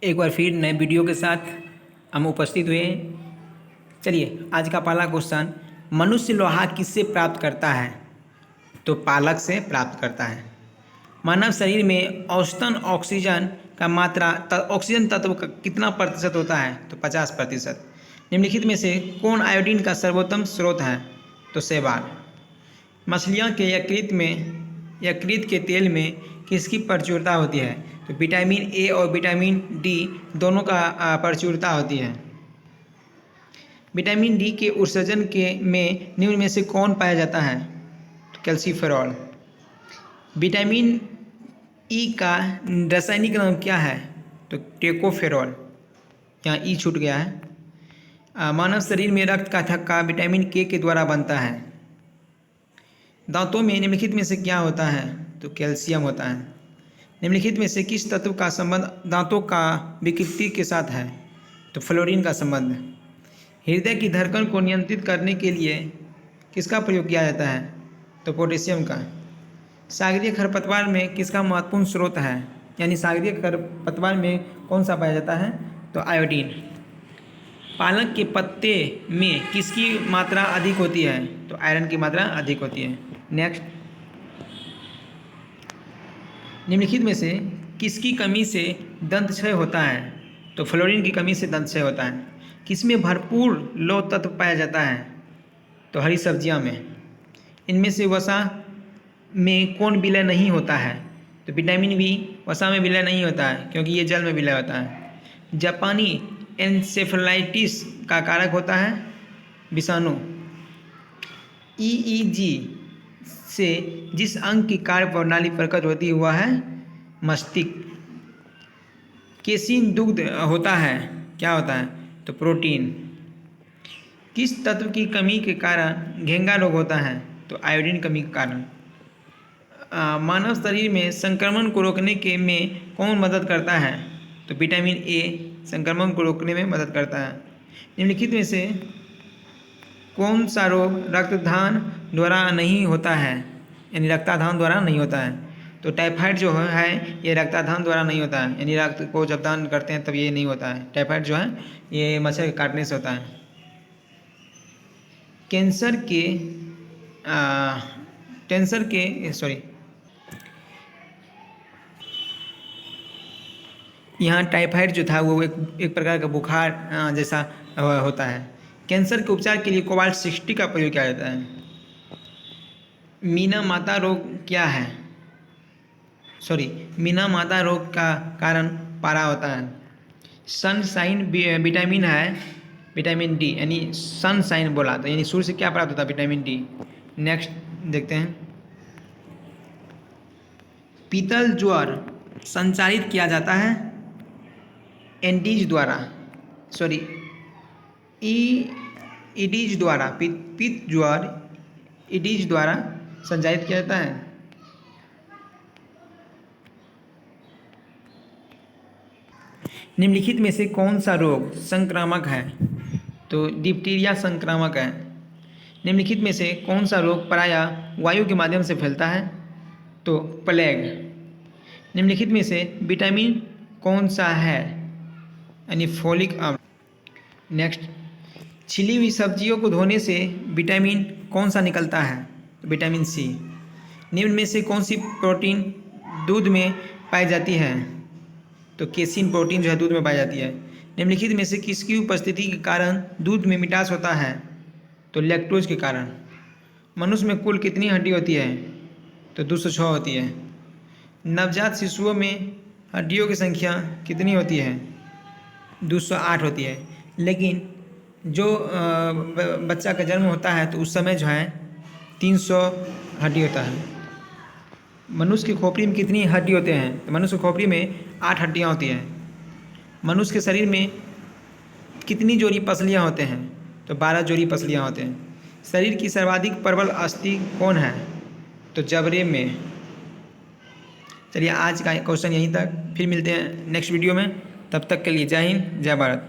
एक बार फिर नए वीडियो के साथ हम उपस्थित हुए हैं। चलिए आज का पहला क्वेश्चन, मनुष्य लोहा किससे प्राप्त करता है? तो पालक से प्राप्त करता है। मानव शरीर में औसतन ऑक्सीजन का मात्रा ऑक्सीजन तत्व का कितना प्रतिशत होता है? तो 50%। निम्नलिखित में से कौन आयोडीन का सर्वोत्तम स्रोत है? तो शैवाल। मछलियों के यकृत के तेल में किसकी प्रचुरता होती है? तो विटामिन ए और विटामिन डी दोनों का प्रचुरता होती है। विटामिन डी के उत्सर्जन के में निम्न में से कौन पाया जाता है? तो कैल्सीफेरॉल। विटामिन ई का रासायनिक नाम क्या है? तो टेकोफेरॉल। यहाँ ई छूट गया है। मानव शरीर में रक्त का थक्का विटामिन के द्वारा बनता है। दांतों में निम्नलिखित में से क्या होता है? तो कैल्शियम होता है। निम्नलिखित में से किस तत्व का संबंध दांतों का विकृति के साथ है? तो फ्लोरीन का संबंध। हृदय की धड़कन को नियंत्रित करने के लिए किसका प्रयोग किया जाता है? तो पोटेशियम का। सागरीय खरपतवार में किसका महत्वपूर्ण स्रोत है? यानी सागरीय खरपतवार में कौन सा पाया जाता है? तो आयोडीन। पालक के पत्ते में किसकी मात्रा अधिक होती है? तो आयरन की मात्रा अधिक होती है। नेक्स्ट, निम्नलिखित में से किसकी कमी से दंत क्षय होता है? तो फ्लोरीन की कमी से दंत क्षय होता है। किसमें भरपूर लौह तत्व पाया जाता है? तो हरी सब्जियां में। इनमें से वसा में कौन विलय नहीं होता है? तो विटामिन बी वसा में विलय नहीं होता है क्योंकि ये जल में विलय होता है। जापानी एन्सेफेलाइटिस का कारक होता है विषाणु। ईईजी से जिस अंग की कार्य प्रणाली प्रकट होती हुआ है मस्तिष्क। केसिन दुग्ध होता है, क्या होता है? तो प्रोटीन। किस तत्व की कमी के कारण घेंगा रोग होता है? तो आयोडीन कमी के कारण। मानव शरीर में संक्रमण को रोकने के में कौन मदद करता है? तो विटामिन ए संक्रमण को रोकने में मदद करता है। निम्नलिखित में से कौन सा रोग रक्तदान द्वारा नहीं होता है? यानी रक्ताधान द्वारा नहीं होता है। तो टाइफाइड जो है ये रक्ताधान द्वारा नहीं होता है, यानी रक्त को जब दान करते हैं तब ये नहीं होता है। टाइफाइड जो है ये मच्छर के काटने से होता है। यहाँ टाइफाइड जो था वो एक प्रकार का बुखार जैसा होता है। कैंसर के उपचार के लिए कोबाल्ट 60 का प्रयोग किया जाता है। मीना माता रोग क्या है? मीना माता रोग का कारण पारा होता है। सनशाइन विटामिन है विटामिन डी, यानी सनशाइन बोला तो यानी सूर्य से क्या प्राप्त होता है? Vitamin D. नेक्स्ट देखते हैं, पीतल ज्वर संचारित किया जाता है एंडीज द्वारा, ईडीज द्वारा। पित्त ज्वर ईडीज द्वारा संचारित किया जाता है। निम्नलिखित में से कौन सा रोग संक्रामक है? तो डिप्टीरिया संक्रामक है। निम्नलिखित में से कौन सा रोग प्रायः वायु के माध्यम से फैलता है? तो प्लेग। निम्नलिखित में से विटामिन कौन सा है? यानी फोलिक अम्ल। नेक्स्ट, छिली हुई सब्जियों को धोने से विटामिन कौन सा निकलता है? तो विटामिन सी। निम्न में से कौन सी प्रोटीन दूध में पाई जाती है? तो केसिन प्रोटीन जो है दूध में पाई जाती है। निम्नलिखित में से किसकी उपस्थिति के कारण दूध में मिठास होता है? तो लैक्टोज के कारण। मनुष्य में कुल कितनी हड्डी होती है? तो 206 होती है। नवजात शिशुओं में हड्डियों की संख्या कितनी होती है? 208 होती है। लेकिन जो बच्चा का जन्म होता है तो उस समय जो है 300 हड्डी होता है। मनुष्य की खोपड़ी में कितनी हड्डी होते हैं? तो मनुष्य की खोपड़ी में 8 हड्डियाँ होती हैं। मनुष्य के शरीर में कितनी जोड़ी पसलियाँ होते हैं? तो 12 जोड़ी पसलियाँ होते हैं। शरीर की सर्वाधिक प्रबल अस्थि कौन है? तो जबड़े में। चलिए आज का क्वेश्चन यहीं तक, फिर मिलते हैं नेक्स्ट वीडियो में। तब तक के लिए जय हिंद जय भारत।